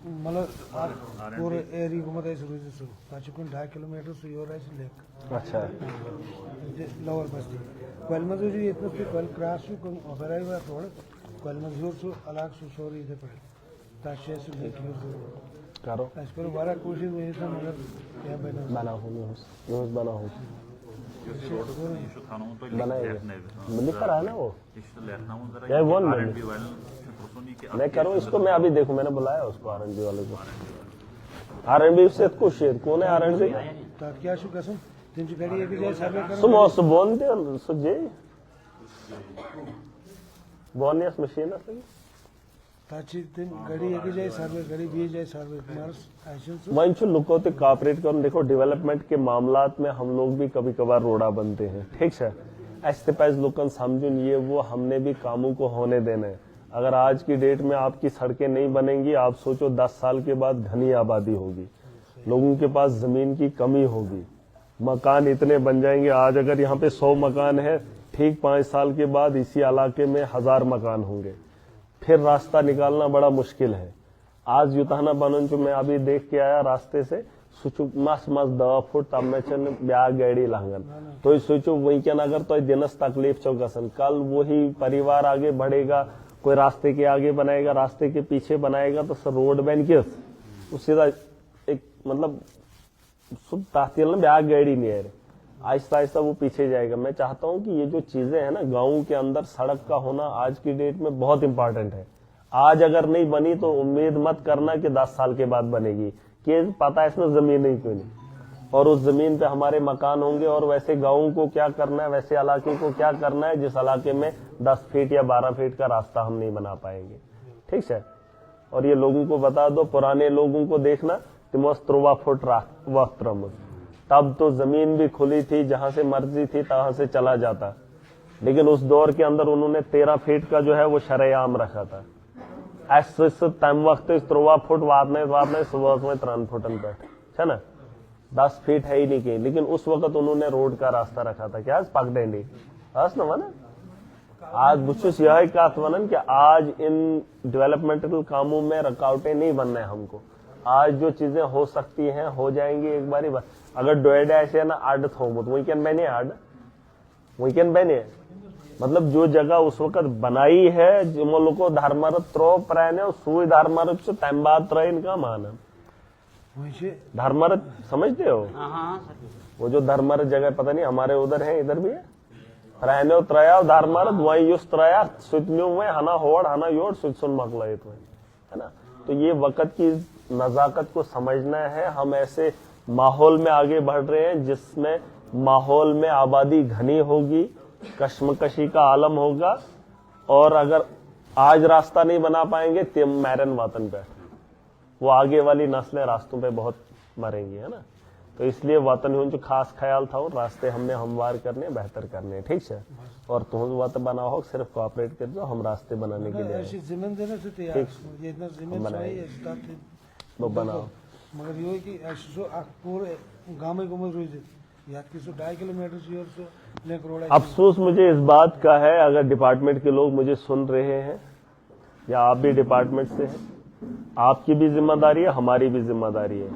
मतलब पूरे एरिया को मतलब रोज सो ताचुकुन 2.5 किलोमीटर से योर है लेक अच्छा लोअर बस्ती कल में जो इतना फिर कल क्रॉस को ऑफराई हुआ थोड़ा कल में जो सो अलग सो सॉरी इधर पर ताशे से लेक करो आज करो बारह कोशिश हुई था मगर क्या बना हूँ न्यूज़ बना हूँ şu tanımı da बनाएगा lehnevdi. लिख रहा है ना वो İşte lehnevun zara Ya बोल R&B वाले Prosoni के मैं करूँ इसको मैं अभी देखूँ मैंने बुलाया उसको R&B वाले को R&B से को शेयर कौन है R&B तो क्या शु कसम तीन गाड़ी एक जाए सर्वे करो सुमो सुबोंदे सुजे बोनियस मशीन है ताची तीन गाड़ी एक जाए सर्वे गाड़ी भी जाए सर्वे मार्स ऐसे वहीं जो लोगों से कॉपरेट करो देखो डेवलपमेंट के मामलात में हम लोग भी कभी कभार रोड़ा बनते हैं ठीक है ऐसे पैस लोगन समझो ये वो हमने भी कामों को होने देना है अगर आज की डेट में आपकी सड़कें नहीं बनेंगी आप सोचो 10 साल के बाद घनी आबादी होगी लोगों के पास जमीन की कमी होगी मकान इतने बन जाएंगे आज अगर यहाँ पे 100 मकान है ठीक 5 साल के बाद इसी इलाके में 1000 मकान होंगे फिर रास्ता निकालना बड़ा मुश्किल है आज युताना बनन जो मैं अभी देख के आया रास्ते से सोचो मस 10 फुट तब में चन ब्याह गैडी लांगन तो सोचो वही क्या अगर तो दिनस तकलीफ चौकसन कल वही परिवार आगे बढ़ेगा कोई रास्ते के आगे बनाएगा रास्ते के पीछे बनाएगा तो सर रोड बन के उससे एक मतलब सुब ताहतील ब्याह गैडी नहीं है आहिस्ता आहिस्ता वो पीछे जाएगा मैं चाहता हूं कि ये जो चीजें हैं ना गांव के अंदर सड़क का होना आज की डेट में बहुत इंपॉर्टेंट है आज अगर नहीं बनी तो उम्मीद मत करना कि 10 साल के बाद बनेगी कि पता है इसमें जमीन ही क्यों नहीं और उस जमीन पे हमारे मकान होंगे और वैसे गाँव को क्या करना है वैसे इलाके को क्या करना है जिस इलाके में 10 फीट या 12 फीट का रास्ता हम नहीं बना पाएंगे ठीक है और ये लोगों को बता दो पुराने लोगों को देखना तिमोस्त्रोवा फुट वस्त्रम तब तो जमीन भी खुली थी जहां से मर्जी थी तहां से चला जाता लेकिन उस दौर के अंदर उन्होंने 13 फीट का जो है वो शरेआम रखा था ऐसे तम वक्त 3 फुट वादने सुबह में 3 फुटन बैठ है ना 10 फीट है ही नहीं कहीं लेकिन उस वक्त उन्होंने रोड का रास्ता रखा था क्या पगडेंडी बस ना वना आज बुशुस यह बात वनन कि आज इन डेवलपमेंटल कामों में रुकावटें नहीं बनना है हमको आज जो चीजें हो सकती हैं हो जाएंगी एक बारी अगर डोएडा ऐसे ना आड थोमुत वीकेंड बने आड वीकेंड बने मतलब जो जगह उस वक्त बनाई है जो लोग धर्मरत त्रो प्रायने सुई धर्मरत से टाइम बाद त्र इनका मानम धर्मरत समझते हो वो जो धर्मरत जगह पता नहीं हमारे उधर है इधर भी है प्रायने त्रया धर्मरत वही युस त्रया सुतम्यू में हना होड़ हना योड़ सुन मकला है ना तो ये वक्त की नजाकत को समझना है हम ऐसे माहौल में आगे बढ़ रहे हैं जिसमें माहौल में आबादी घनी होगी कश्मकशी का आलम होगा और अगर आज रास्ता नहीं बना पाएंगे तिम मैरन वातन पे वो आगे वाली नस्लें रास्तों पे बहुत मरेंगी है ना तो इसलिए वतन जो खास ख्याल था वो रास्ते हमने हमवार करने बेहतर करने ठीक है और तुम वतन बनाओ सिर्फ कोऑपरेट कर दो हम रास्ते बनाने के लिए जमीन देने से तैयार ये इतना जमीन चाहिए वो बनाओ मगर यो कि ऐसो पूरे गांव में घूम रोज याद की 2.5 किलोमीटर से और सो लेक रोड अफसोस मुझे इस बात का है अगर डिपार्टमेंट के लोग मुझे सुन रहे हैं या आप भी डिपार्टमेंट से हैं आपकी भी जिम्मेदारी है हमारी भी जिम्मेदारी है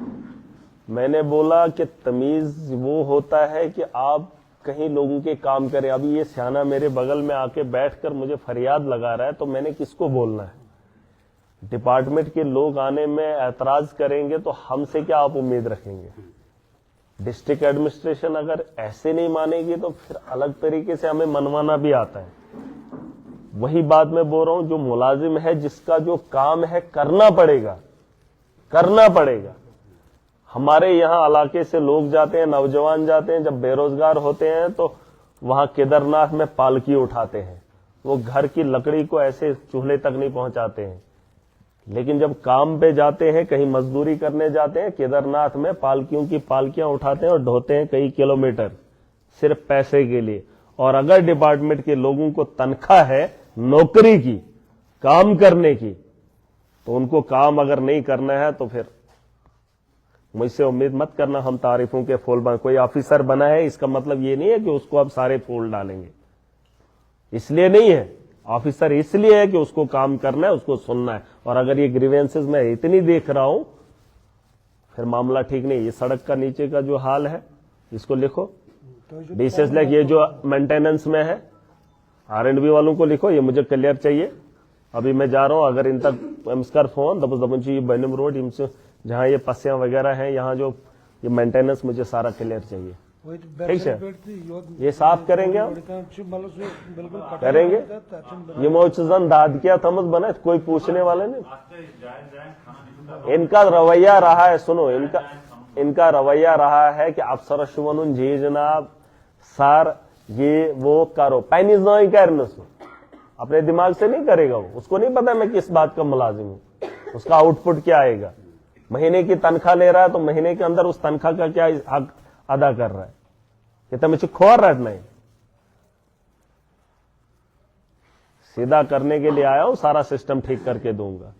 मैंने बोला कि तमीज वो होता है कि आप कहीं लोगों के काम करें अभी ये सियाना मेरे बगल में आके बैठकर मुझे फरियाद लगा रहा है तो मैंने किसको बोलना है डिपार्टमेंट के लोग आने में ऐतराज करेंगे तो हमसे क्या आप उम्मीद रखेंगे डिस्ट्रिक्ट एडमिनिस्ट्रेशन अगर ऐसे नहीं मानेगी तो फिर अलग तरीके से हमें मनवाना भी आता है वही बात मैं बोल रहा हूं जो मुलाजिम है जिसका जो काम है करना पड़ेगा हमारे यहाँ इलाके से लोग जाते हैं नौजवान जाते हैं जब बेरोजगार होते हैं तो वहां केदारनाथ में पालकी उठाते हैं वो घर की लकड़ी को ऐसे चूल्हे तक नहीं पहुंचाते हैं लेकिन जब काम पे जाते हैं कहीं मजदूरी करने जाते हैं केदारनाथ में पालकियों की पालकियां उठाते हैं और ढोते हैं कई किलोमीटर सिर्फ पैसे के लिए और अगर डिपार्टमेंट के लोगों को तनख्वाह है नौकरी की काम करने की तो उनको काम अगर नहीं करना है तो फिर मुझसे उम्मीद मत करना हम तारीफों के फूल बना कोई ऑफिसर बना है इसका मतलब ये नहीं है कि उसको अब सारे फूल डालेंगे इसलिए नहीं है ऑफिसर इसलिए है कि उसको काम करना है, उसको सुनना है। और अगर ये ग्रीवेंसेस मैं इतनी देख रहा हूं फिर मामला ठीक नहीं। ये सड़क का नीचे का जो हाल है इसको लिखो, तो जो बीसेस लाख ये जो मेंटेनेंस में है R&B वालों को लिखो, ये मुझे क्लियर चाहिए। अभी मैं जा रहा हूं, अगर इन तक कर फोन दबची बनम रोड इनसे जहां ये पस्सियां वगैरह हैं, यहाँ जो ये मेंटेनेंस मुझे सारा क्लियर चाहिए। ठीक है, ये साफ करेंगे हम, करेंगे। ये मोचजन दाद किया थमस बना, कोई पूछने वाले नहीं। इनका रवैया रहा है, सुनो, इनका रवैया रहा है कि अफसर शुवन जी जनाब सर ये वो करो, पैनिज नहीं करने से अपने दिमाग से नहीं करेगा वो, उसको नहीं पता मैं किस बात का मुलाजिम हूं, उसका आउटपुट क्या आएगा। महीने की तनख्वाह ले रहा है तो महीने के अंदर उस तनख्वाह का क्या हक अदा कर रहा है, कि तुम खोर रटना है। सीधा करने के लिए आया हूं, सारा सिस्टम ठीक करके दूंगा।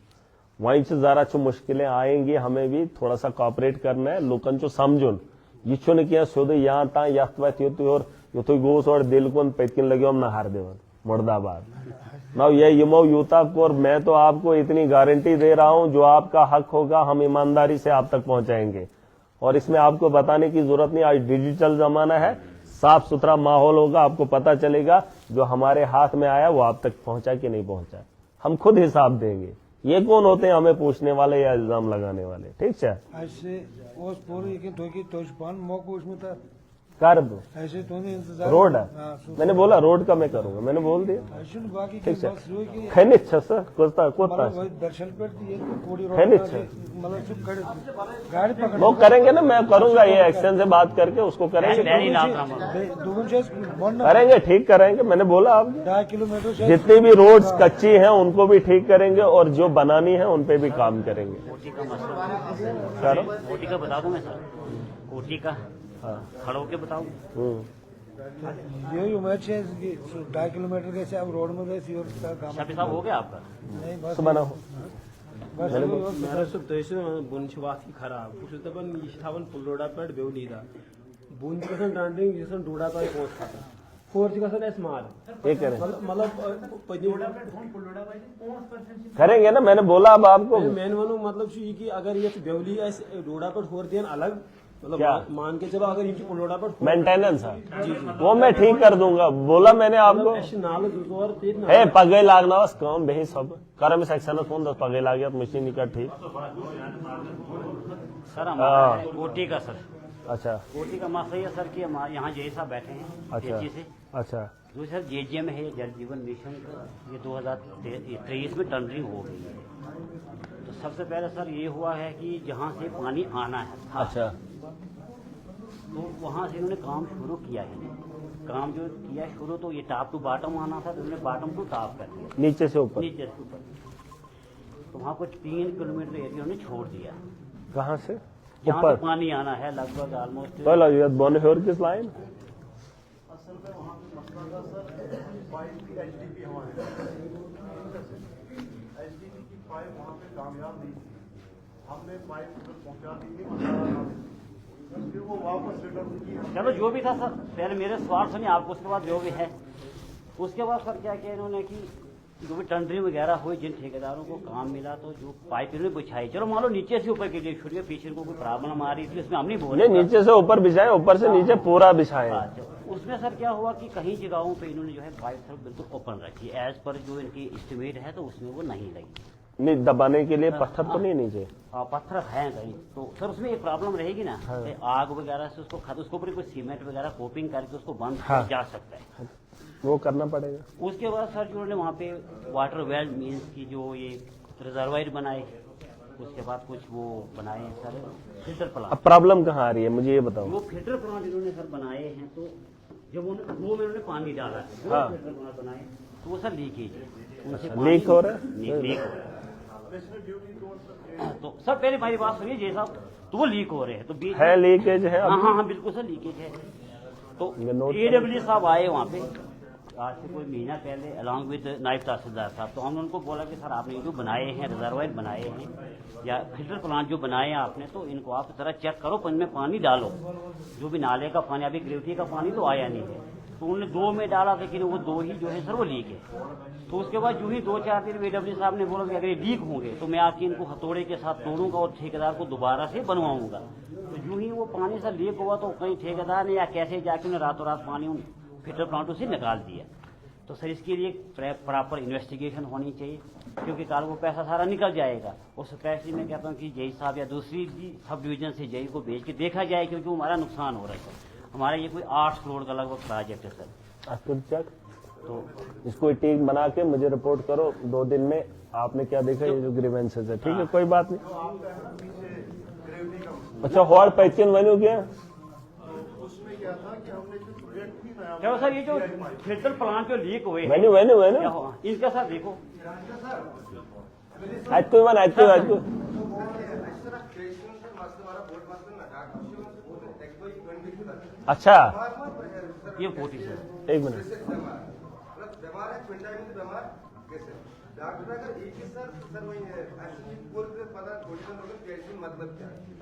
वहीं से जरा जो मुश्किलें आएंगी हमें भी थोड़ा सा कॉपरेट करना है। लोगन जो समझुन ये क्या सोद यहाँ ता यथ वथ युथु गोस और दिल को पेतकिन लगे हम नहार देवन मुर्दाबाद ना ये यमो यूता को। और मैं तो आपको इतनी गारंटी दे रहा हूं जो आपका हक होगा हम ईमानदारी से आप तक पहुंचाएंगे। और इसमें आपको बताने की जरूरत नहीं, आज डिजिटल जमाना है, साफ सुथरा माहौल होगा, आपको पता चलेगा जो हमारे हाथ में आया वो आप तक पहुंचा कि नहीं पहुंचा। हम खुद हिसाब देंगे। ये कौन होते हैं हमें पूछने वाले या इल्जाम लगाने वाले। ठीक है, ऐसे उस पूरी के तो की तोजपान मौको उसमें था कर दो, ऐसे तो नहीं इंतजार रोड है। मैंने बोला रोड का मैं करूंगा, मैंने बोल दिया। ऐसे बाकी ठीक है, बस हुई कि खैनी अच्छा सर कोता कोता वही दर्शन पर ये पूरी रोड खैनी पर अच्छा मतलब सब खड़े गाड़ी पकड़ वो करेंगे ना, मैं करूंगा ये एक्शन से बात करके उसको करेंगे, करेंगे ठीक करेंगे। मैंने बोला आप 2.5 किलोमीटर से जितनी भी रोड्स कच्ची हैं उनको भी ठीक करेंगे और जो बनानी है उन पे भी काम करेंगे। कोटी का मसला सर कोटी का बता दूं मैं सर, कोटी का खड़ो के बताऊं। यही उम्मीद है कि 2.5 किलोमीटर कैसे अब रोड में गए और काम शफी साहब हो गया आपका? नहीं बस बनाओ बस मेरा सब तो ऐसे बुन वात खराब कुछ दपन यह थवन पुलोड़ा पे बेव नीदा बुन गसन डांडिंग जसन डूडा पे पोस्ट खाता फोर गसन एस मार ये करें मतलब करेंगे ना। मैंने बोला अब आपको मैन वनु मतलब कि अगर ये बेवली एस डूडा पर फोर देन अलग क्या? मतलब मान के चलो अगर इनकी पुलोड़ा पर मेंटेनेंस है वो मैं ठीक कर दूंगा। बोला मैंने आपको ए पगे लागना बस कौन बही सब कर में सेक्शन फोन 10 पगे लाग गया तो मशीन निकल ठीक। सर हमारा है कोटी का सर। अच्छा कोटी का मसला ये सर कि यहाँ जैसा बैठे हैं अच्छा से अच्छा जो सर जेजे में है जल जीवन मिशन का ये 2023 में टेंडरिंग हो गई है। तो सबसे पहले सर ये हुआ है कि जहाँ से पानी आना है अच्छा तो वहाँ से इन्होंने काम शुरू किया है। काम जो किया शुरू तो ये टॉप टू बॉटम आना था तो उन्होंने बॉटम टू टॉप कर दिया, नीचे से ऊपर नीचे से ऊपर। तो वहाँ कुछ 3 किलोमीटर एरिया उन्होंने छोड़ दिया कहाँ से जहाँ ऊपर से पानी आना है लगभग ऑलमोस्ट। पहला ये बन है और किस लाइन चलो जो भी था सर पहले मेरे सवाल सुनिए आपको, उसके बाद जो भी है उसके बाद सर क्या किया इन्होंने कि जो भी टेंडरिंग वगैरह हुई जिन ठेकेदारों को काम मिला तो जो पाइप इन्होंने बिछाई, चलो मान लो नीचे से ऊपर के लिए छुड़िए, पीछे को कोई प्रॉब्लम आ रही थी इसमें हम नहीं बोले नीचे से ऊपर बिछाए ऊपर से नीचे पूरा बिछाए। उसमें सर क्या हुआ कि कहीं जगहों पे इन्होंने जो है पाइप सर बिल्कुल ओपन रखी एज पर जो इनकी एस्टिमेट है तो उसमें वो नहीं लगी। नहीं दबाने के लिए पत्थर तो नहीं नीचे पत्थर है कहीं तो सर उसमें एक प्रॉब्लम रहेगी ना आग वगैरह से उसको ऊपर कोई सीमेंट वगैरह कोपिंग करके उसको बंद किया जा सकता है, वो करना पड़ेगा। उसके बाद सर जो उन्होंने वहाँ पे वाटर वेल मीन्स की जो ये रिजर्वायर बनाए, उसके बाद कुछ वो बनाए सर फिल्टर प्लांट। अब प्रॉब्लम कहाँ आ रही है मुझे ये बताओ। वो फिल्टर प्लांट इन्होंने सर बनाए हैं तो जब वो में उन्होंने पानी डाला है फिल्टर प्लांट बनाए तो वो सर लीकेज लीक हो रहा है लीक हो रहा है। तो सर पहले मेरी बात सुनिए जी साहब, तो वो लीक हो रहे हैं तो बीच है लीकेज है। हाँ बिल्कुल सर लीकेज है। तो AWD साहब आए वहाँ पे आज से कोई महीना पहले अलॉन्ग विद नायब तहसीलदार साहब, तो हमने उनको बोला कि सर आपने जो बनाए हैं रिजर्वायर बनाए हैं या फिल्टर प्लांट जो बनाए हैं आपने तो इनको आप तरह चेक करो, इनमें पानी डालो, जो भी नाले का पानी अभी ग्रेविटी का पानी तो आया नहीं है तो उन्होंने 2 में डाला, लेकिन वो 2 ही जो है सर वो लीक है। तो उसके बाद जो ही 2-4 दिन AWD साहब ने बोला कि अगर ये लीक होंगे तो मैं आके इनको हथौड़े के साथ तोड़ूंगा और ठेकेदार को दोबारा से बनवाऊंगा। तो यूं ही वो पानी से लीक हुआ तो कहीं ठेकेदार ने या कैसे जाके उन्हें रातों रात पानी उन फिल्टर प्लांटों से निकाल दिया। तो सर इसके लिए प्रॉपर इन्वेस्टिगेशन होनी चाहिए, क्योंकि कल वो पैसा सारा निकल जाएगा। और स्पेशली मैं कहता हूँ कि जय साहब या दूसरी सब डिवीजन से जय को भेज के देखा जाए, क्योंकि हमारा नुकसान हो रहा है सर। हमारा ये कोई 8 करोड़ का लगभग प्रोजेक्ट है सर। आपको चेक तो इसको टीम बना के मुझे रिपोर्ट करो 2 दिन में आपने क्या देखा, ये जो ग्रीवेंसेस है। ठीक है, कोई बात नहीं। अच्छा, हॉल पैचियन वेन्यू क्या है? क्या सर ये जो फिल्टर प्लांट जो लीक हुए वेन्यू वेन्यू क्या वेन्यू हुआ इनका सर देखो आज कोई वन आज कोई अच्छा ये 40 सर। 1 मिनट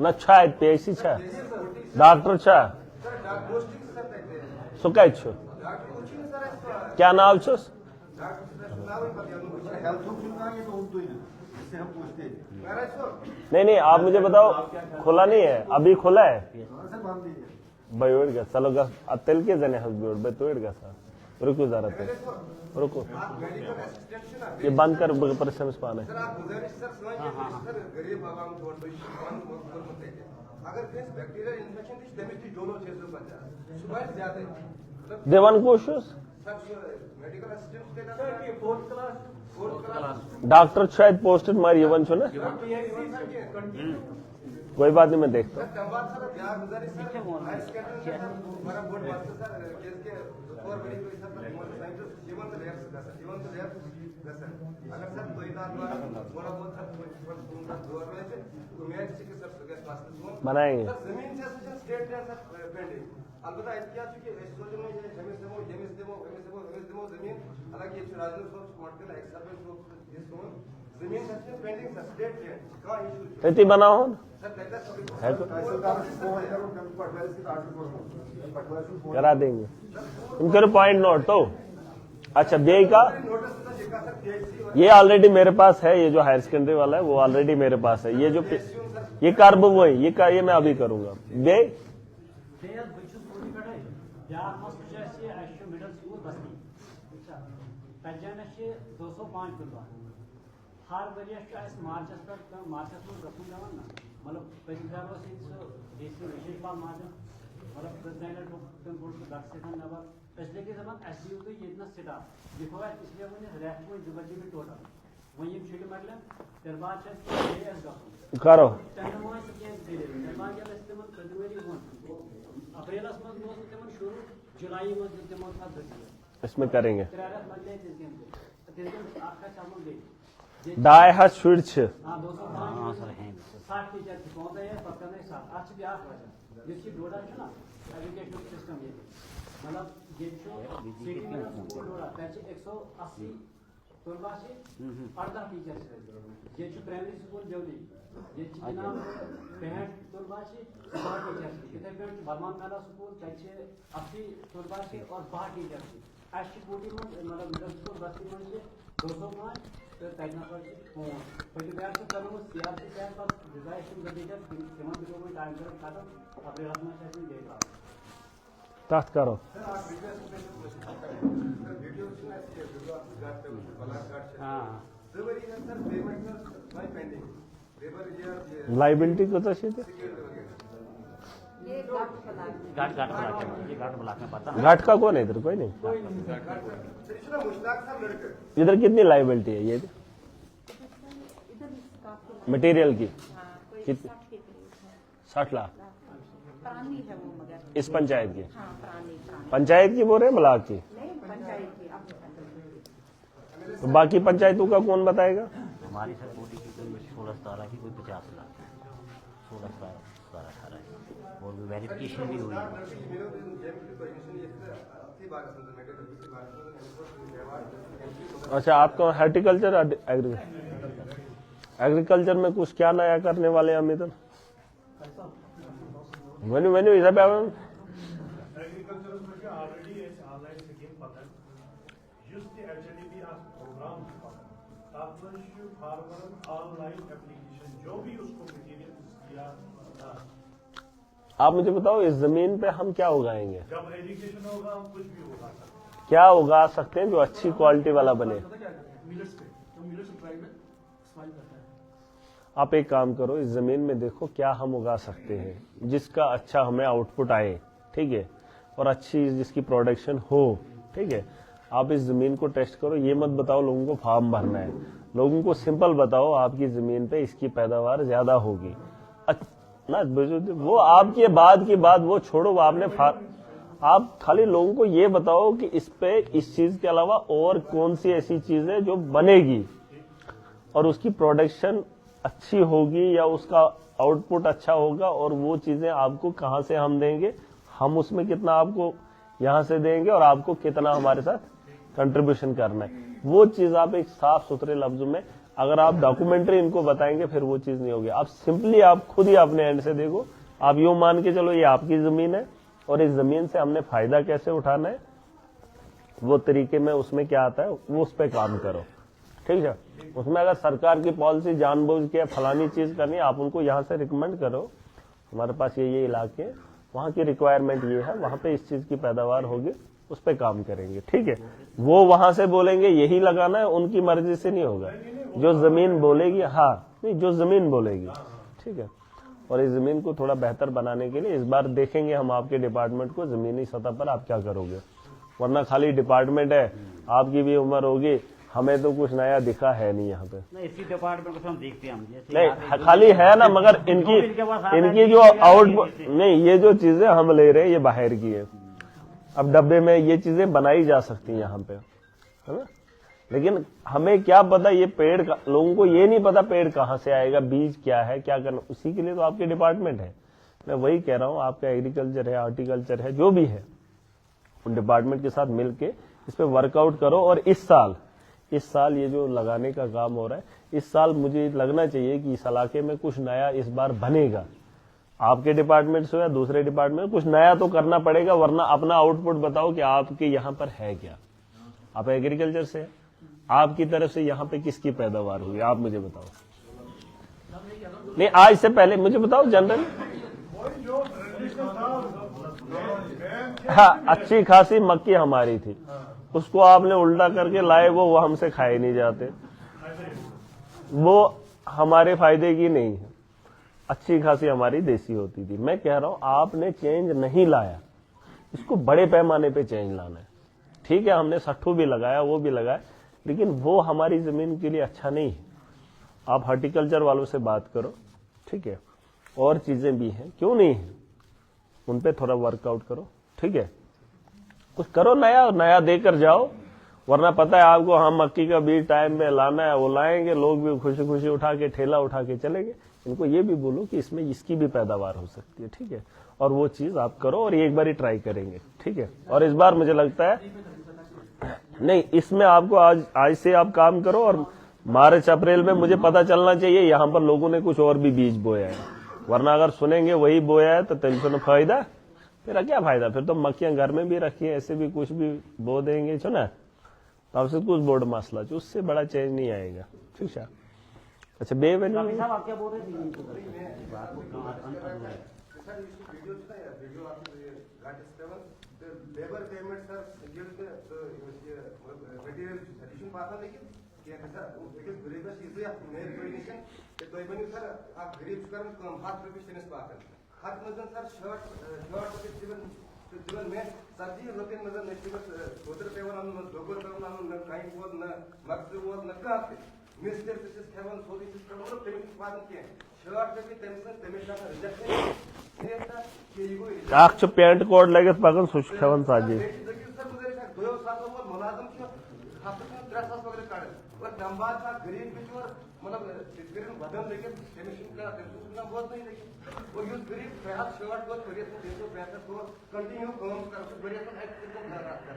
न अच्छा है पेशी छा डॉक्टर छा सुकाय छो क्या नाम छो नहीं आप मुझे बताओ खुला नहीं है अभी खुला है भाई उड़ गया चलो तेल के जने हस्बी तो उड़ गया सर रुको जरा रुको ये बंद कर परिश्रम पाने देवन कोशिश डॉक्टर शायद पोस्टेड मार ये वन छो ना कोई बात नहीं मैं देखता बनाएंगे इतनी बनाओ है तो करा देंगे इनके पॉइंट नोट तो अच्छा बे का ये ऑलरेडी मेरे पास है ये जो हायर सेकेंडरी वाला है वो ऑलरेडी मेरे पास है ये जो ये कार्ब वो है ये मैं अभी करूंगा बे हर वरियस मार्चस पे मार्चस में रखूँ ना मतलब पंजाब देसी विशेष बात मतलब इसलिए कि जब एसयू तो ये सिटा दिखो इसलिए वो रेस्ट में जुबजी भी टोटल वही छुट्टी मतलब फिर बाद करो अप्रैल शुरू जुलाई में इसमें करेंगे डाई हाथ शुड़ छ 60 टीचर डोडा ना एजुकेशनल सिस्टम ये मतलब ये सिटी में डोडा 180 तोलबा से 18 टीचर ये प्राइमरी स्कूल जवली ये जनाब 65 तोलबा से 60 टीचर इधर पे बर्मान नाला स्कूल 80 तोलबा से और 12 टीचर ऐसी बोली में मतलब मिडिल स्कूल बस्ती में से 205 तो तैना पर पहले बार से करो सीआरसी कैंप पर रिजाइशन गदीजर केमन बिलो में टाइम कर खाता अपने हाथ में सेशन देगा तख्त करो लाइबिलिटी को तो घाट का कौन है इधर कोई नहीं इधर कितनी लाइबिलिटी है ये मटेरियल की कितनी 60 लाख इस पंचायत की पंचायत की बोल रहे हैं ब्लॉक की तो बाकी पंचायतों का कौन बताएगा हमारी सर बोटी की कोई 16-17 की कोई 50 लाख 16-17 और वेरिफिकेशन भी हुई अच्छा आपका हॉर्टिकल्चर एग्रीकल्चर में कुछ क्या नया करने वाले हैं हम इधर वेन्यू इधर पे ऑनलाइन एप्लीकेशन जो भी उसको मटेरियल दिया था, आप मुझे बताओ इस जमीन पे हम क्या उगाएंगे, जब एजुकेशन होगा हम कुछ भी उगा सकते हैं। क्या उगा सकते हैं जो अच्छी क्वालिटी वाला बने। मिलट्स पे तो मिलट्स ड्राई में इस्तेमाल करता है। आप एक काम करो, इस जमीन में देखो क्या हम उगा सकते हैं जिसका अच्छा हमें आउटपुट आए, ठीक है, और अच्छी जिसकी प्रोडक्शन हो, ठीक है। आप इस जमीन को टेस्ट करो, ये मत बताओ लोगों को फार्म भरना है, लोगों को सिंपल बताओ आपकी जमीन पे इसकी पैदावार ज्यादा होगी ना। वो आपके बाद की बात वो छोड़ो, आप खाली लोगों को ये बताओ कि इस पे इस चीज के अलावा और कौन सी ऐसी चीज है जो बनेगी और उसकी प्रोडक्शन अच्छी होगी या उसका आउटपुट अच्छा होगा, और वो चीजें आपको कहां से हम देंगे, हम उसमें कितना आपको यहां से देंगे और आपको कितना हमारे साथ कंट्रीब्यूशन करना है। वो चीज आप एक साफ सुथरे लफ्जों में अगर आप डॉक्यूमेंट्री इनको बताएंगे फिर वो चीज नहीं होगी। आप सिंपली आप खुद ही अपने एंड से देखो, आप यूं मान के चलो ये आपकी जमीन है और इस जमीन से हमने फायदा कैसे उठाना है, वो तरीके में उसमें क्या आता है वो उस पर काम करो, ठीक है। उसमें अगर सरकार की पॉलिसी जानबूझ के फलानी चीज करनी है, आप उनको यहाँ से रिकमेंड करो, हमारे पास ये इलाके हैं, वहां की रिक्वायरमेंट ये है, वहां पे इस चीज की पैदावार होगी, उस पर काम करेंगे, ठीक है। वो वहां से बोलेंगे यही लगाना है, उनकी मर्जी से नहीं होगा, जो जमीन बोलेगी, हाँ नहीं जो जमीन बोलेगी, ठीक है। और इस जमीन को थोड़ा बेहतर बनाने के लिए इस बार देखेंगे हम आपके डिपार्टमेंट को जमीनी सतह पर आप क्या करोगे, वरना खाली डिपार्टमेंट है, आपकी भी उम्र होगी, हमें तो कुछ नया दिखा है नहीं यहाँ पे। नहीं, इसी डिपार्टमेंट को हम देखते हैं, हम जैसे नहीं खाली है ना, मगर इनकी जो आउटपुट नहीं, ये जो चीजें हम ले रहे हैं ये बाहर की है। अब डब्बे में ये चीजें बनाई जा सकती हैं यहाँ पे, है ना, लेकिन हमें क्या पता ये पेड़ लोगों को ये नहीं पता पेड़ कहाँ से आएगा, बीज क्या है, क्या करना, उसी के लिए तो आपके डिपार्टमेंट है। मैं वही कह रहा हूँ, आपका एग्रीकल्चर है, हॉर्टिकल्चर है, जो भी है, उन डिपार्टमेंट के साथ मिलके इस पे वर्कआउट करो। और इस साल ये जो लगाने का काम हो रहा है, इस साल मुझे लगना चाहिए कि इस इलाके में कुछ नया इस बार बनेगा। आपके डिपार्टमेंट से या दूसरे डिपार्टमेंट कुछ नया तो करना पड़ेगा, वरना अपना आउटपुट बताओ कि आपके यहाँ पर है क्या। आप एग्रीकल्चर से, आपकी तरफ से यहाँ पे किसकी पैदावार हुई, आप मुझे बताओ। नहीं आज से पहले मुझे बताओ जनरल, हाँ अच्छी खासी मक्की हमारी थी, उसको आपने उल्टा करके लाए, वो हमसे खाए नहीं जाते, वो हमारे फायदे की नहीं है, अच्छी खासी हमारी देसी होती थी। मैं कह रहा हूं आपने चेंज नहीं लाया, इसको बड़े पैमाने पे चेंज लाना है, ठीक है। हमने सट्ठू भी लगाया, वो भी लगाया, लेकिन वो हमारी जमीन के लिए अच्छा नहीं है। आप हॉर्टिकल्चर वालों से बात करो, ठीक है, और चीजें भी हैं, क्यों नहीं है, उन पे थोड़ा वर्कआउट करो, ठीक है, कुछ करो नया देकर जाओ, वरना पता है आपको हम मक्की का बीज टाइम में लाना है, वो लाएंगे, लोग भी खुशी खुशी उठा के ठेला उठा के चलेंगे। इनको ये भी बोलो कि इसमें इसकी भी पैदावार हो सकती है, ठीक है, और वो चीज आप करो और एक बार ही ट्राई करेंगे, ठीक है। और इस बार मुझे लगता है नहीं, इसमें आपको आज से आप काम करो, और मार्च अप्रैल में मुझे पता चलना चाहिए यहाँ पर लोगों ने कुछ और भी बीज बोया है, वरना अगर सुनेंगे वही बोया है तो टेंशन फायदा, फिर क्या फायदा, फिर तो मक्खियां घर में भी रखी है, ऐसे भी कुछ भी बो देंगे छो ना, तो आपसे कुछ बोर्ड मसला, उससे बड़ा चेंज नहीं आएगा, ठीक है। अच्छा बेवेन्यू साहब आप क्या बोल रहे थे? Labour payment sir material addition पाता लेकिन क्या सर बिकॉज़ गरीबस इज या मेर कोऑर्डिनेशन तो तोय बनी सर आप गरीब कर कम हाथ रुपए तनिस पाता हाथ मजन सर शर्ट के जीवन में सब्जी लोकन मजन नेस्टिमस दोतर पेवर अन दोगर पेवर अन न काई बोल न मक्स बोल न का मिस्टर सिस हेवन सोदी सिस पेवर पेमेंट पाता के शर्ट पे टेंशन पेमेंट का रिजेक्शन नेता के युगो आख पैंट कोड लगे पगन सुच खेवन साजी मुलाजम वगैरह काढ और नंबर का गरीब बिचवर मतलब शेतकऱ्यांना बदल लेकिन सेमिशन का ना बहुत नहीं लेकिन वो यूज गरीब प्रयास शर्ट को करिए तो देखो बेहतर तो कंटिन्यू काम कर तो बढ़िया तो एक्ट को घर रखकर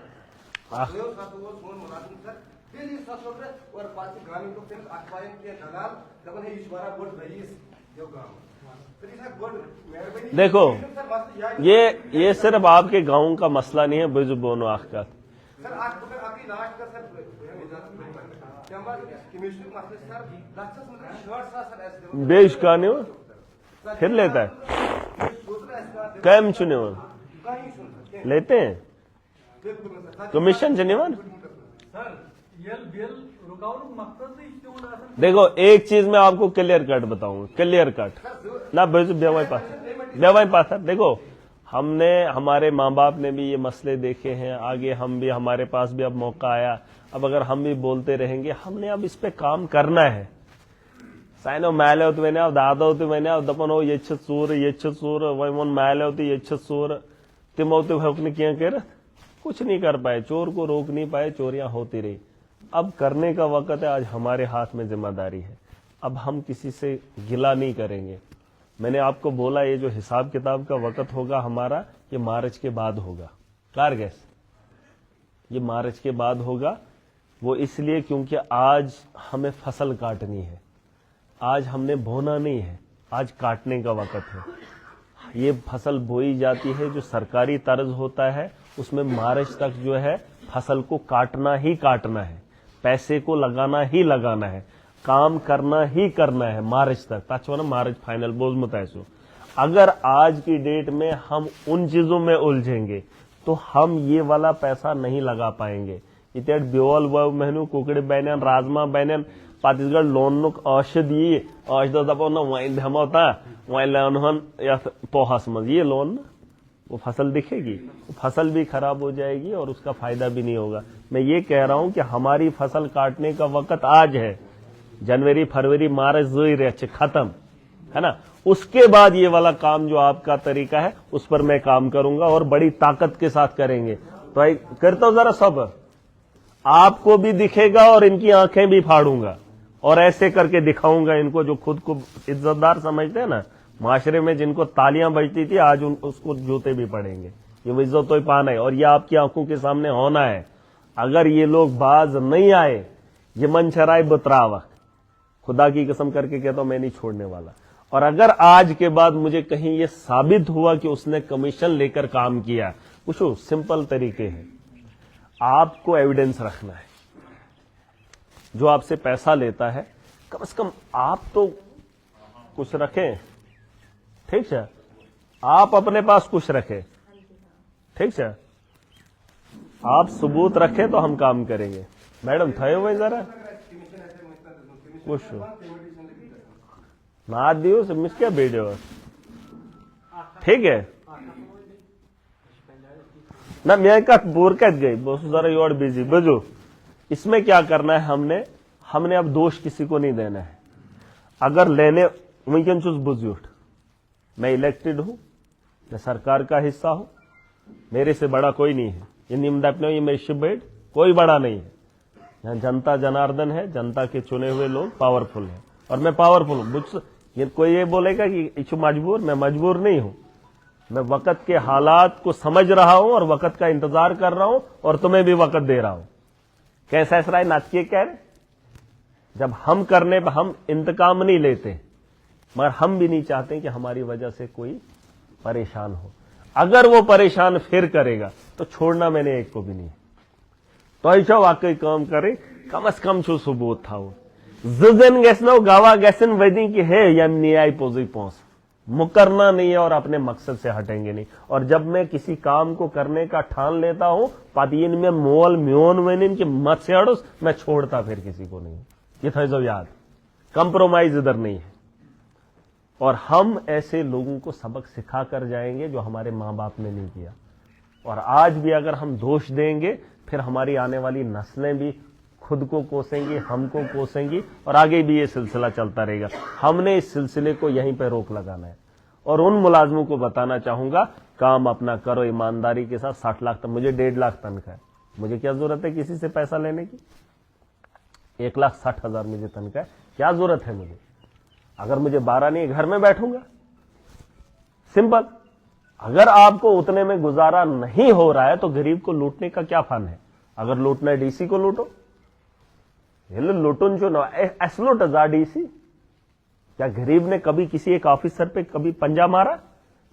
आखिर साथ वो सोन मुलाजम सर डेली ससुर और पासी ग्रामीण को फिर अखबार के दलाल जब है ईश्वरा बोर्ड रईस जो काम देखो ये सिर्फ आपके गांव का मसला नहीं है, बुजुर्गों आख का सर आज तो आपकी लास्ट का सर कमीशन मसले सर लक्षस में 60,000 सर ऐसे बेश का नहीं फिर लेता है कैम चुने लेते हैं कमीशन चुने देखो एक चीज मैं आपको क्लियर कट बताऊंगा क्लियर कट ना बेवाई पाथर देखो हमने हमारे माँ बाप ने भी ये मसले देखे हैं आगे हम भी हमारे पास भी अब मौका आया अब अगर हम भी बोलते रहेंगे हमने अब इस पे काम करना है साइनो मैले होते मैंने अब दादा होते मैंने अब दपन हो ये चूर वही मन मैले होती ये चूर तिम होते क्या कर कुछ नहीं कर पाए चोर को रोक नहीं पाए चोरियां होती रही अब करने का वक्त है आज हमारे हाथ में जिम्मेदारी है अब हम किसी से गिला नहीं करेंगे मैंने आपको बोला ये जो हिसाब किताब का वक्त होगा हमारा ये मार्च के बाद होगा क्लियर गैस ये मार्च के बाद होगा वो इसलिए क्योंकि आज हमें फसल काटनी है आज हमने बोना नहीं है आज काटने का वक्त है ये फसल बोई जाती है जो सरकारी तर्ज होता है उसमें मार्च तक जो है फसल को काटना ही काटना है पैसे को लगाना ही लगाना है काम करना ही करना है मार्च तक ताकि ना मार्च फाइनल बोझ मुतासो अगर आज की डेट में हम उन चीजों में उलझेंगे तो हम ये वाला पैसा नहीं लगा पाएंगे इतने बेवल मेहनू कुकड़े बैनन राजमा बैनन छत्तीसगढ़ लोन औषधि औषध वहीं धमौता वहीं लोन या पोहस में ये लोन वो फसल दिखेगी वो फसल भी खराब हो जाएगी और उसका फायदा भी नहीं होगा मैं ये कह रहा हूं कि हमारी फसल काटने का वक्त आज है जनवरी फरवरी मार्च खत्म है ना उसके बाद ये वाला काम जो आपका तरीका है उस पर मैं काम करूंगा और बड़ी ताकत के साथ करेंगे तो करता हूं जरा सब आपको भी दिखेगा और इनकी आंखें भी फाड़ूंगा और ऐसे करके दिखाऊंगा इनको जो खुद को इज्जतदार समझते हैं ना माशरे में जिनको तालियां बजती थी आज उसको जूते भी पड़ेंगे ये इज्जत तो ही पाना है और ये आपकी आंखों के सामने होना है अगर ये लोग बाज नहीं आए ये मन छराए बतरावा खुदा की कसम करके कहता हूं मैं नहीं छोड़ने वाला और अगर आज के बाद मुझे कहीं ये साबित हुआ कि उसने कमीशन लेकर काम किया कुछ सिंपल तरीके हैं आपको एविडेंस रखना है जो आपसे पैसा लेता है कम से कम आप तो कुछ रखें ठीक है आप अपने पास कुछ रखें ठीक है आप सबूत रखें तो हम काम करेंगे मैडम थे हुए जरा कुछ ना दियो से मिस क्या वीडियो ठीक है ना मैं का बोर कट गई बहुत जरा योर बिजी बजो इसमें क्या करना है हमने अब दोष किसी को नहीं देना है अगर लेने वही चूज बुजुर्ग मैं इलेक्टेड हूं मैं सरकार का हिस्सा हूं मेरे से बड़ा कोई नहीं है ये निम्न ये मेरे शिबेड कोई बड़ा नहीं है यहाँ जनता जनार्दन है जनता के चुने हुए लोग पावरफुल है और मैं पावरफुल हूं ये कोई ये बोलेगा कि इच्छू मजबूर मैं मजबूर नहीं हूं मैं वक्त के हालात को समझ रहा हूं और वक्त का इंतजार कर रहा हूं और तुम्हें भी वक्त दे रहा हूं कैसा ऐसा नाचिए कह रहे जब हम करने पर हम इंतकाम नहीं लेते मगर हम भी नहीं चाहते कि हमारी वजह से कोई परेशान हो अगर वो परेशान फिर करेगा तो छोड़ना मैंने एक को भी नहीं तो ऐसा वाकई काम करे कम से कम छो सबूत था वो जन गैसनो गावा गैसन वैदी की है या न्याय पोजी पहुंच मुकरना नहीं है और अपने मकसद से हटेंगे नहीं और जब मैं किसी काम को करने का ठान लेता हूं पातियन में मोल म्योन वेनिन के मत से अड़ोस मैं छोड़ता फिर किसी को नहीं ये था जो याद कंप्रोमाइज इधर नहीं है और हम ऐसे लोगों को सबक सिखा कर जाएंगे जो हमारे मां बाप ने नहीं किया और आज भी अगर हम दोष देंगे फिर हमारी आने वाली नस्लें भी खुद को कोसेंगी हमको कोसेंगी और आगे भी ये सिलसिला चलता रहेगा हमने इस सिलसिले को यहीं पर रोक लगाना है और उन मुलाजमों को बताना चाहूंगा काम अपना करो ईमानदारी के साथ 60 लाख तक मुझे 1.5 लाख तनख्वाह है मुझे क्या जरूरत है किसी से पैसा लेने की 1,60,000 मुझे तनख्वाह है क्या जरूरत है मुझे अगर मुझे 12 नहीं घर में बैठूंगा सिंपल अगर आपको उतने में गुजारा नहीं हो रहा है तो गरीब को लूटने का क्या फन है अगर लूटना है डीसी को लूटो लुटुन जो लुट जा डीसी क्या गरीब ने कभी किसी एक ऑफिसर पे कभी पंजा मारा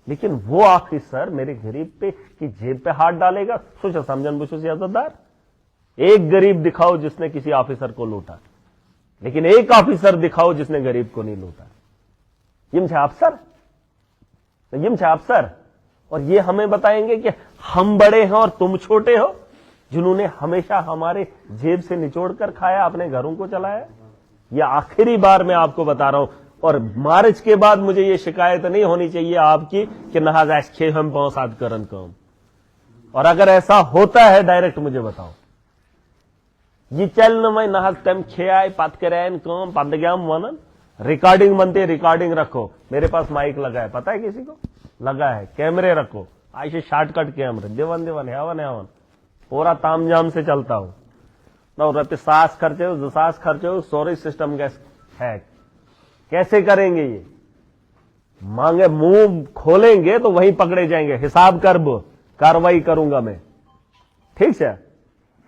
लेकिन वो ऑफिसर मेरे गरीब पे की जेब पे हाथ डालेगा सोचा समझन बुझो इज्जतदार एक गरीब दिखाओ जिसने किसी ऑफिसर को लूटा, लेकिन एक ऑफिसर दिखाओ जिसने गरीब को नहीं लूटा। यम छे अफसर, यम छे अफसर। और ये हमें बताएंगे कि हम बड़े हैं और तुम छोटे हो, जिन्होंने हमेशा हमारे जेब से निचोड़ कर खाया, अपने घरों को चलाया। यह आखिरी बार मैं आपको बता रहा हूं, और मार्च के बाद मुझे ये शिकायत नहीं होनी चाहिए आपकी कि नहाज ऐसे हम पहुंचाद करन काम। और अगर ऐसा होता है डायरेक्ट मुझे बताओ। ये चल न मैं नहाज तम खेआई पत करें काम पद गया वन रिकॉर्डिंग बनते, रिकॉर्डिंग रखो। मेरे पास माइक लगा है, पता है किसी को लगा है, कैमरे रखो, ऐसे शॉर्टकट कैमरे दिवन दिवन हेवन हेवन पूरा तामझाम से चलता हूं ना। रुपये 7 खर्चे हो, 2 खर्चे हो, स्टोरेज सिस्टम हैक कैसे करेंगे ये? मांगे मुंह खोलेंगे तो वहीं पकड़े जाएंगे। हिसाब कार्रवाई करूंगा मैं, ठीक है?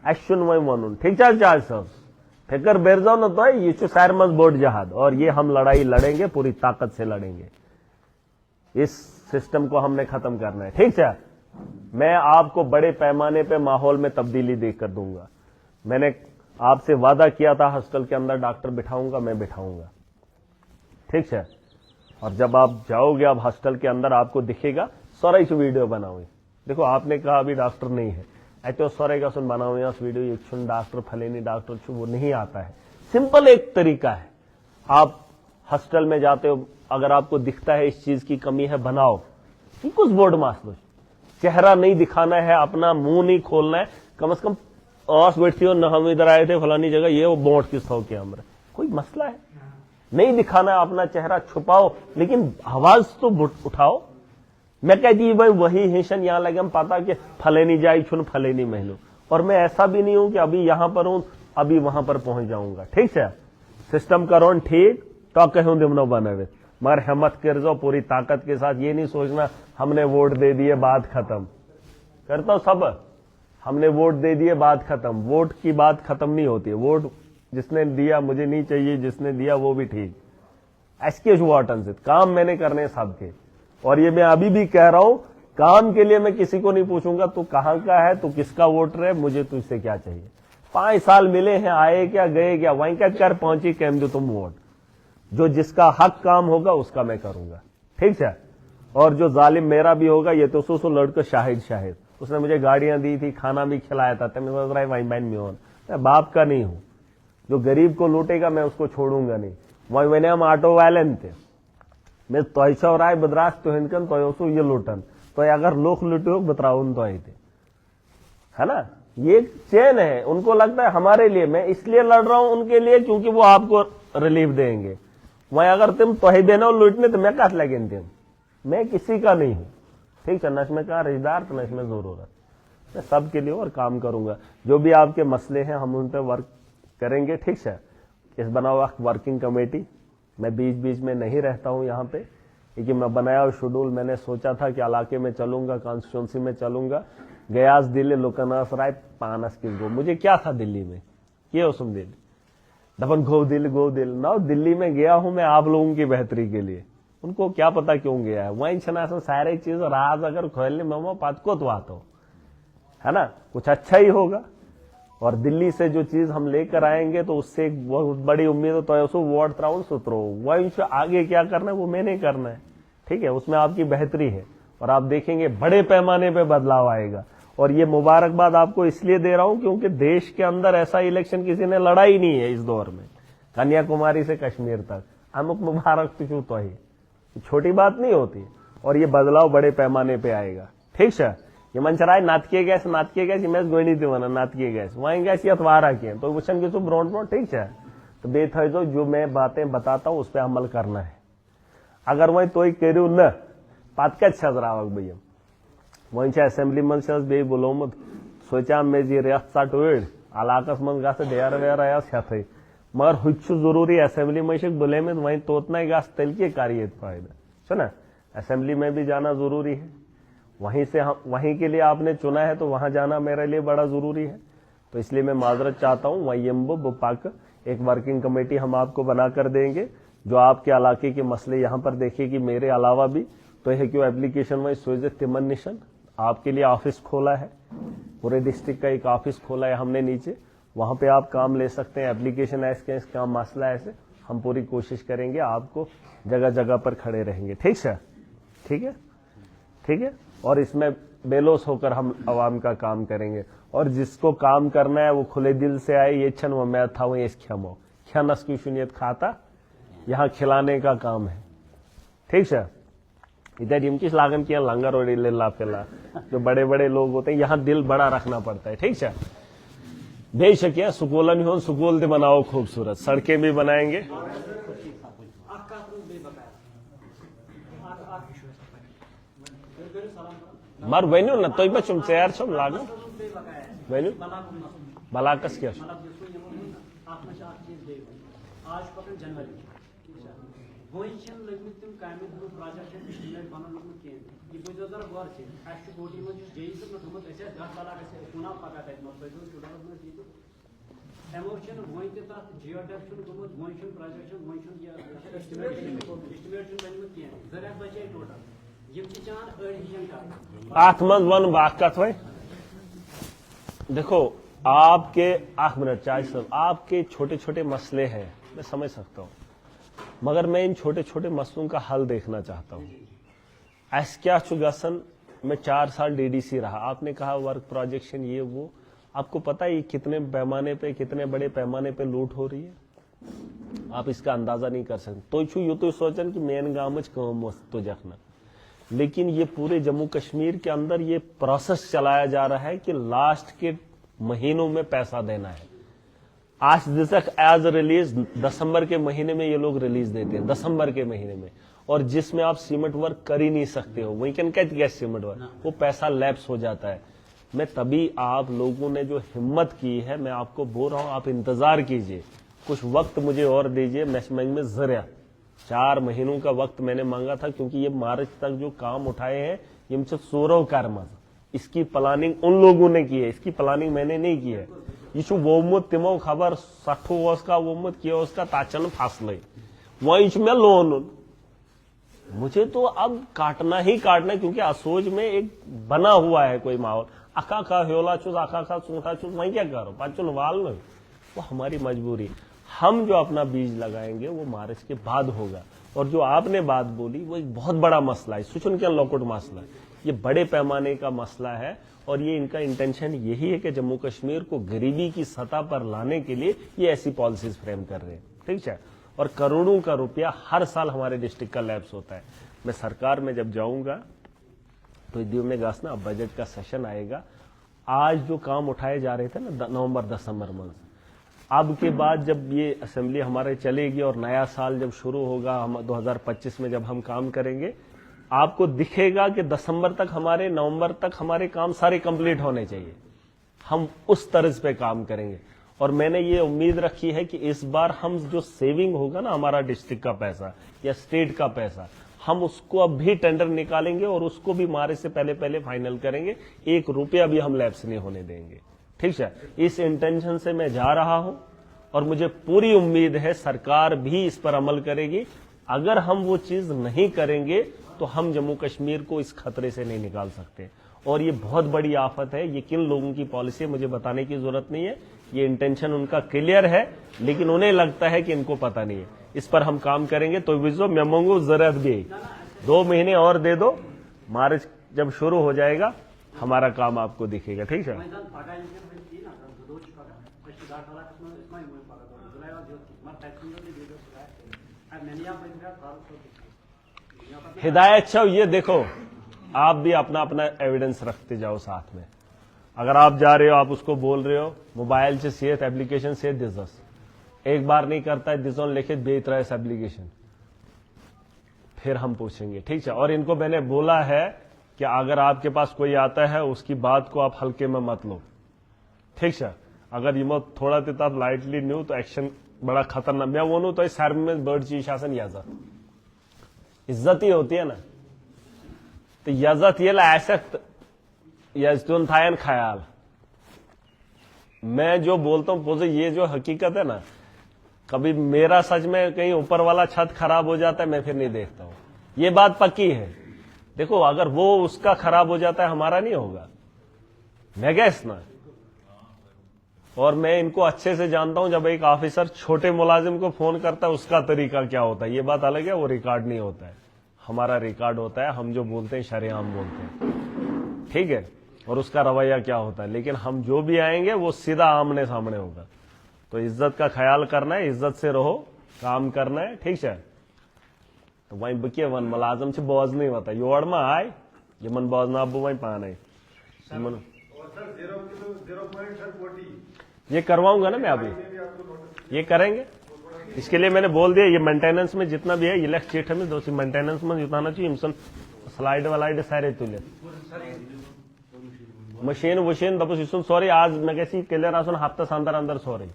एक्शन वही वन, ठीक है चार्ज साहब, फिक्र बेर जाओ ना। तो ये सैर मज बोर्ड जहाद, और ये हम लड़ाई लड़ेंगे, पूरी ताकत से लड़ेंगे। इस सिस्टम को हमने खत्म करना है, ठीक है? मैं आपको बड़े पैमाने पे माहौल में तब्दीली देकर दूंगा। मैंने आपसे वादा किया था हॉस्टल के अंदर डॉक्टर बिठाऊंगा, मैं बिठाऊंगा, ठीक है? और जब आप जाओगे, अब हॉस्टल के अंदर आपको दिखेगा सारा से वीडियो बनाओगे। देखो आपने कहा अभी डॉक्टर नहीं है, ऐसे सारे का सुन बनाओ या वीडियो एक सुन डॉक्टर फलेनी डॉक्टर छू, वो नहीं आता है। सिंपल एक तरीका है, आप हॉस्टल में जाते हो, अगर आपको दिखता है इस चीज की कमी है, बनाओ कुछ बोर्ड मास लो। चेहरा नहीं दिखाना है, अपना मुंह नहीं खोलना है, कम से कम आस बैठती हो न हम इधर आए थे फलानी जगह, ये वो बोर्ड किस हो के हमरा कोई मसला है नहीं दिखाना, अपना चेहरा छुपाओ, लेकिन आवाज तो उठाओ। मैं कहती भाई वही हिंसन यहां लगे, हम पता कि फले नहीं जाए छुन फले नहीं महलो। और मैं ऐसा भी नहीं हूं कि अभी यहां पर हूं अभी वहां पर पहुंच जाऊंगा, ठीक है? सिस्टम करो ठीक तो कहूं दिमनो बने, मगर हिम्मत कर जाओ पूरी ताकत के साथ। ये नहीं सोचना हमने वोट दे दिए बात खत्म, करता हूं सब, हमने वोट दे दिए बात खत्म। वोट की बात खत्म नहीं होती है। वोट जिसने दिया मुझे नहीं चाहिए, जिसने दिया वो भी ठीक। एसके वाटन से काम मैंने करने सबके, और ये मैं अभी भी कह रहा हूं, काम के लिए मैं किसी को नहीं पूछूंगा तू कहां का है, तू किसका वोटर है, मुझे तुझसे क्या चाहिए। 5 साल मिले हैं, आए क्या गए क्या, वहीं क्या कर पहुंची कैम दो तुम वोट। जो जिसका हक काम होगा उसका मैं करूंगा, ठीक है? और जो जालिम मेरा भी होगा, ये तो सो लड़का शाहिद उसने मुझे गाड़ियां दी थी, खाना भी खिलाया था, मैं बाप का नहीं हूं। जो गरीब को लूटेगा मैं उसको छोड़ूंगा नहीं। वही मैंने हम ऑटो वाले थे, मैं तो राय बदराश तो हिंदकन तो ये लूटन तो अगर लोग लूटे बतराउन तो आई थे, है ना? ये चैन है, उनको लगता है हमारे लिए। मैं इसलिए लड़ रहा हूं उनके लिए क्योंकि वो आपको रिलीफ देंगे। वहीं अगर तुम तो ही देना लूटने तो मैं कहा लगे तुम, मैं किसी का नहीं हूं, ठीक है? न इसमें कहा रिश्तेदार तो न इसमें जरूरत, मैं सबके लिए और काम करूंगा। जो भी आपके मसले हैं हम उन पर वर्क करेंगे, ठीक है? इस बनाओ वर्किंग कमेटी, मैं बीच बीच में नहीं रहता हूं यहाँ पे, क्योंकि मैं बनाया शेड्यूल। मैंने सोचा था कि इलाके में चलूंगा, कॉन्स्टिट्यूंसी में चलूंगा, गयास दिल्ली लोकनास राय पानस किस गो, मुझे क्या था दिल्ली में, ये उसम दिल्ली दफन गो दिल ना। दिल्ली में गया हूं मैं आप लोगों की बेहतरी के लिए, उनको क्या पता क्यों गया है। वहीं छना सारे चीज राज अगर खोलने ममा पात को तो आता है ना, कुछ अच्छा ही होगा। और दिल्ली से जो चीज हम लेकर आएंगे तो उससे एक बहुत बड़ी उम्मीद तो है, वोट त्राउन सुतरो वही आगे क्या करना है वो मैंने करना है, ठीक है? उसमें आपकी बेहतरी है और आप देखेंगे बड़े पैमाने पे बदलाव आएगा। और ये मुबारकबाद आपको इसलिए दे रहा हूं क्योंकि देश के अंदर ऐसा इलेक्शन किसी ने लड़ा ही नहीं है इस दौर में, कन्याकुमारी से कश्मीर तक। अमुक मुबारक तो ही छोटी बात नहीं होती, और ये बदलाव बड़े पैमाने पे आएगा, ठीक है? ये मंचराय नाटकीय गैस इमेज गोइनी थी वना नाटकीय गैस वहीं गैस अथवारा की तो वचन की ब्रॉन्ड, ठीक है? तो बेथ जो मैं बातें बताता हूं उस पर अमल करना है। अगर वही तो करू न पत कजरावक भैया वहीं असेंबली मंच बे बुलोमुत सोचा मे जी रेत सट ओड़ इलाकस मन ग डेर वेर हेथे, मगर हु जरूरी असेंबली में बुलेमित वहीं तोतना गस तेल के कार्य फायदा है ना। असेंबली में भी जाना जरूरी है, वहीं से हम वहीं के लिए आपने चुना है तो वहां जाना मेरे लिए बड़ा जरूरी है। तो इसलिए मैं माजरत चाहता हूं, वही बुपाक एक वर्किंग कमेटी हम आपको बना कर देंगे जो आपके इलाके के मसले यहाँ पर देखेगी। मेरे अलावा भी तो यह क्यों एप्लीकेशन में सोचे तिमन निशन आपके लिए ऑफिस खोला है, पूरे डिस्ट्रिक्ट का एक ऑफिस खोला है हमने नीचे, वहां पे आप काम ले सकते हैं। एप्लीकेशन ऐसे काम मसला ऐसे हम पूरी कोशिश करेंगे, आपको जगह जगह पर खड़े रहेंगे। ठीक है, ठीक है, ठीक है। और इसमें बेलोस होकर हम आवाम का काम करेंगे, और जिसको काम करना है वो खुले दिल से आए। ये छन वो मैं था वो इस खमो खनस की शुनियत खाता, यहाँ खिलाने का काम है। ठीक है, इधर इनकी लागन किया लंगर और ला पेला, जो बड़े बड़े लोग होते हैं यहाँ दिल बड़ा रखना पड़ता है। ठीक है, बेशक यह सुकूलन हो, सुकूल दे बनाओ खूबसूरत, सड़कें भी बनाएंगे। मर वनु ना तो बचुम तैयार छम लागन वनु बलाकस क्या आज पकड़ जनवरी वही लगमित तम काम प्रोजेक्ट एस्टिमेट बन लोगमत कह यह बो जरा गौर से कोटी मज जे थोमुत गत बलाक पुना पका तक एमोशन वो तथ जियोडेक गोमुत वो प्रोजेक्ट वो एस्टिमेट बनमुत कह जरा बचे टोटल आठ मन वन बात कथ भाई देखो, आपके 8 मिनट चाय सब आपके छोटे छोटे मसले हैं, मैं समझ सकता हूं, मगर मैं इन छोटे छोटे मसलों का हल देखना चाहता हूं। ऐस क्या गसन मैं 4 साल डीडीसी रहा, आपने कहा वर्क प्रोजेक्शन ये वो, आपको पता है कितने पैमाने पे, कितने बड़े पैमाने पे लूट हो रही है, आप इसका अंदाजा नहीं कर सकते। तो छू यू तो सोचन कि मेन गांव कम तो जखना, लेकिन ये पूरे जम्मू कश्मीर के अंदर ये प्रोसेस चलाया जा रहा है कि लास्ट के महीनों में पैसा देना है। आज तक एज रिलीज दिसंबर के महीने में ये लोग रिलीज देते हैं, दिसंबर के महीने में, और जिसमें आप सीमेंट वर्क कर ही नहीं सकते हो, वही कैन कैट गैस सीमेंट वर्क, वो पैसा लैप्स हो जाता है। मैं तभी आप लोगों ने जो हिम्मत की है, मैं आपको बोल रहा हूं आप इंतजार कीजिए, कुछ वक्त मुझे और दीजिए। मैं में जरिया 4 महीनों का वक्त मैंने मांगा था, क्योंकि ये मार्च तक जो काम उठाए हैं ये मुझसे सोरव कर्म, इसकी प्लानिंग उन लोगों ने की है, इसकी प्लानिंग मैंने नहीं की है। ये वोमुत तिमो खबर 60 वर्ष का वोमुत किया उसका ताचन फासले वही मैं लोन, मुझे तो अब काटना ही काटना, क्योंकि असोज में एक बना हुआ है कोई माहौल, अखा खा होला चूस अखा खा चूठा चूस, मैं क्या करो पाचन वाल नहीं, वो हमारी मजबूरी। हम जो अपना बीज लगाएंगे वो मार्च के बाद होगा। और जो आपने बात बोली वो एक बहुत बड़ा मसला है, सुचन के लॉकआउट मसला है, ये बड़े पैमाने का मसला है, और ये इनका इंटेंशन यही है कि जम्मू कश्मीर को गरीबी की सतह पर लाने के लिए ये ऐसी पॉलिसीज फ्रेम कर रहे हैं। ठीक है, और करोड़ों का रुपया हर साल हमारे डिस्ट्रिक्ट का लैप्स होता है। मैं सरकार में जब जाऊंगा तो दियो में गासना अब बजट का सेशन आएगा, आज जो काम उठाए जा रहे थे ना नवंबर दिसंबर में, अब के बाद जब ये असेंबली हमारे चलेगी और नया साल जब शुरू होगा, हम 2025 में जब हम काम करेंगे, आपको दिखेगा कि दिसंबर तक हमारे, नवंबर तक हमारे काम सारे कंप्लीट होने चाहिए। हम उस तर्ज पे काम करेंगे, और मैंने ये उम्मीद रखी है कि इस बार हम जो सेविंग होगा ना हमारा डिस्ट्रिक्ट का पैसा या स्टेट का पैसा, हम उसको अब भी टेंडर निकालेंगे और उसको भी मार्च से पहले पहले फाइनल करेंगे, 1 रुपया भी हम लैप्स नहीं होने देंगे। ठीक है, इस इंटेंशन से मैं जा रहा हूं, और मुझे पूरी उम्मीद है सरकार भी इस पर अमल करेगी। अगर हम वो चीज नहीं करेंगे तो हम जम्मू कश्मीर को इस खतरे से नहीं निकाल सकते, और ये बहुत बड़ी आफत है। ये किन लोगों की पॉलिसी है मुझे बताने की जरूरत नहीं है, ये इंटेंशन उनका क्लियर है, लेकिन उन्हें लगता है कि इनको पता नहीं है। इस पर हम काम करेंगे। तो विजो मैं मांगू जरूरत भी 2 महीने और दे दो, मार्च जब शुरू हो जाएगा हमारा काम आपको दिखेगा। ठीक है, हिदायत छो ये देखो, आप भी अपना अपना एविडेंस रखते जाओ साथ में। अगर आप जा रहे हो, आप उसको बोल रहे हो मोबाइल से सेहत एप्लीकेशन से दिस, एक बार नहीं करता है दिस लिखित बेच रहा है एप्लीकेशन, फिर हम पूछेंगे। ठीक है, और इनको मैंने बोला है कि अगर आपके पास कोई आता है उसकी बात को आप हल्के में मत लो। ठीक है, अगर ये थोड़ा देता लाइटली न्यू तो एक्शन बड़ा खतरनाक। मैं वो तो सर में बर्ड चीज शासन इज्जत ही होती है ना, तो इज्जत ये ऐसा यजतुन थायन ख्याल, मैं जो बोलता हूं ये जो हकीकत है ना, कभी मेरा सच में कहीं ऊपर वाला छत खराब हो जाता है मैं फिर नहीं देखता हूं, ये बात पक्की है। देखो अगर वो उसका खराब हो जाता है हमारा नहीं होगा, मैं क्या इसना, और मैं इनको अच्छे से जानता हूं। जब एक ऑफिसर छोटे मुलाजिम को फोन करता है उसका तरीका क्या होता है, ये बात अलग है, वो रिकॉर्ड नहीं होता है। हमारा रिकॉर्ड होता है, हम जो बोलते हैं शरेआम बोलते हैं, ठीक है, और उसका रवैया क्या होता है। लेकिन हम जो भी आएंगे वो सीधा आमने सामने होगा। तो इज्जत का ख्याल करना है, इज्जत से रहो, काम करना है, ठीक है। तो वहीं बकिए वन मुलाजम से बोझ नहीं होता, योड़ में आए ये मन बोझ ना अब वहीं पाना ये करवाऊंगा ना मैं अभी, ये करेंगे। इसके लिए मैंने बोल दिया, ये मेंटेनेंस में जितना भी है ये लेफ्ट चीट में दोषी मेंटेनेंस में जिताना चाहिए। इंसान स्लाइड वलाइड सारे तुले मशीन वशीन दबस इसुन सॉरी आज मैं कैसी क्लियर आसन हफ्ता अंदर अंदर सॉरी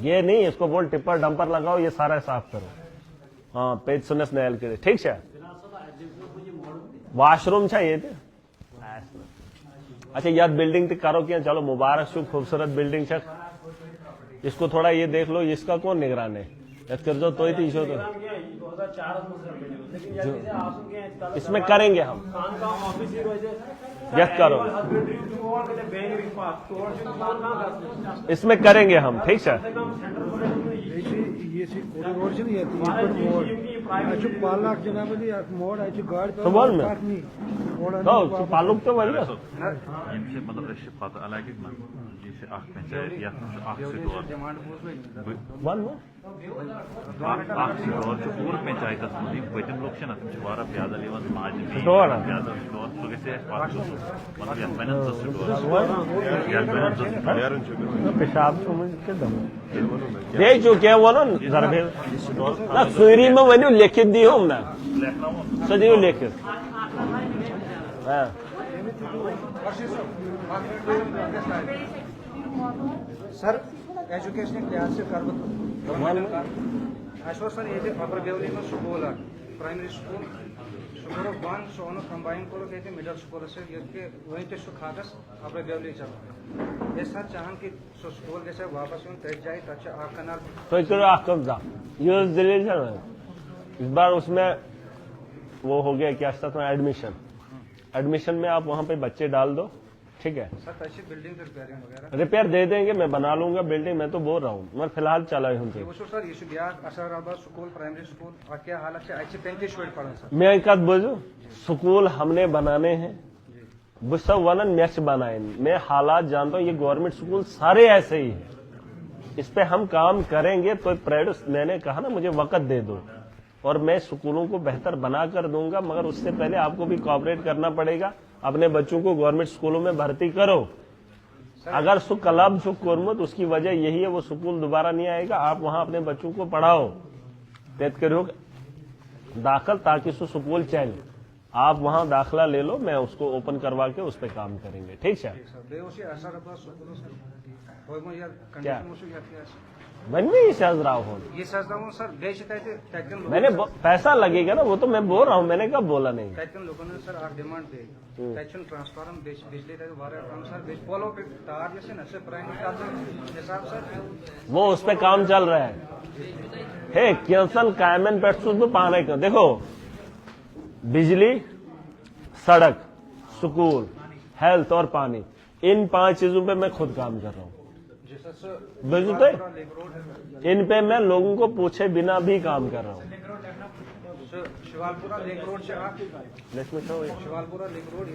ये नहीं, इसको बोल टिप्पर डंपर लगाओ, ये सारा साफ करो। हाँ पेज सुनस नयल के ठीक है। वॉशरूम चाहिए थे। अच्छा याद बिल्डिंग तक करो क्या, चलो मुबारक शु खूबसूरत बिल्डिंग छक। इसको थोड़ा ये देख लो, इसका कौन निगरान है, कर दो तो ही तो इसमें करेंगे हम, यस करो, इसमें करेंगे हम, ठीक है। सुबह में तो पालुक तो वही इनसे मतलब रश पता अलग है जैसे आख पंचायत या आख से दो वन आख से दो जो पूर्व पंचायत असली बटम लोग छन तुम छवारा प्यादा लेवन माज में स्टोर प्यादा स्टोर तो कैसे पास मतलब या फाइनेंस स्टोर या फाइनेंस पेशाब तो मुझे दम दे चुके हैं वो ना जरबे ना सुरी में वन्यू लिखित दी हम ना सजीव लिखित हां सर एजुकेशन लिहाज से कर सर ये अपर बेवली में स्कूल प्राइमरी स्कूल सुबह वन सोनो कंबाइन करो कहते मिडिल स्कूल से वहीं पे खागस अपर बेवली चल ये सर चाहन कि स्कूल जैसे वापस तक जाए तक आकनाल तो करो आकम जा ये दिल्ली से इस बार उसमें वो हो गया क्या था एडमिशन में आप वहां पे बच्चे डाल दो, ठीक है सर अच्छी बिल्डिंग वगैरह रिपेयर दे देंगे, मैं बना लूंगा बिल्डिंग, मैं तो बोल रहा हूँ मैं फिलहाल चला हूँ सर ये असराबाद स्कूल प्राइमरी स्कूल और क्या हालत है अच्छे 35 स्टूडेंट पढ़े सर। मैं एक बात बोलूं, स्कूल हमने बनाने हैं सब वनन मैच बनाए, मैं हालात जानता हूँ, ये गवर्नमेंट स्कूल सारे ऐसे ही है, इस पे हम काम करेंगे। तो प्राइवेट मैंने कहा ना मुझे वक्त दे दो और मैं स्कूलों को बेहतर बना कर दूंगा, मगर उससे पहले आपको भी कोऑपरेट करना पड़ेगा। अपने बच्चों को गवर्नमेंट स्कूलों में भर्ती करो, अगर सुख कलब सुख कोरमत उसकी वजह यही है वो स्कूल दोबारा नहीं आएगा। आप वहां अपने बच्चों को पढ़ाओ, तेज करो दाखिल ताकि स्कूल चले, आप वहां दाखिला ले लो, मैं उसको ओपन करवा के उस पर काम करेंगे, ठीक है। क्या मैंने भी सज रहा हूँ, ये सजदा हूँ सर मैंने पैसा लगेगा ना, वो तो मैं बोल रहा हूँ, मैंने कब बोला नहीं। लोगों ने सर आप डिमांड दे ट्रांसफार्म बिजली सर पोलो पे तार जैसे न से हिसाब सर वो उस पे काम चल रहा है। हे कैंसन कायमन पेट्रोल पाने का देखो, बिजली, सड़क, स्कूल, हेल्थ और पानी, इन 5 चीजों पे मैं खुद काम कर रहा हूँ। तो इन पे मैं लोगों को पूछे बिना भी काम कर रहा हूँ। शिवालपुरा लिंक रोड से आप Shivalpura link road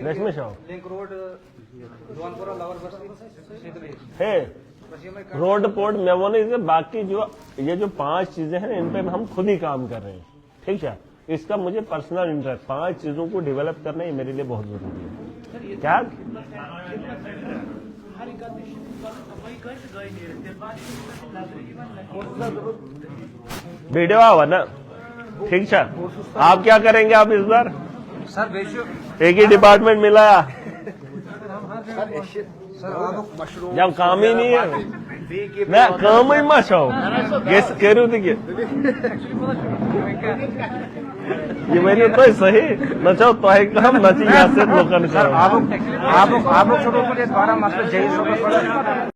Lakshmi Shah link road Jaunpura lower बस्ती है रोड पोर्ट में वो नहीं, बाकी जो ये जो 5 चीजें हैं इन पे हम खुद ही काम कर रहे हैं, ठीक है। इसका मुझे पर्सनल इंटरेस्ट, 5 चीजों को डेवलप करना ये मेरे लिए बहुत जरूरी है। क्या वीडियो आवा ना, ठीक है। आप क्या करेंगे आप इस बार? सर एक ही डिपार्टमेंट मिला जब काम ही नहीं है, मैं काम ही मचाओ गेस करूँ थी ये मैंने तो सही नचाओ तो है काम नची यहाँ से लोगों ने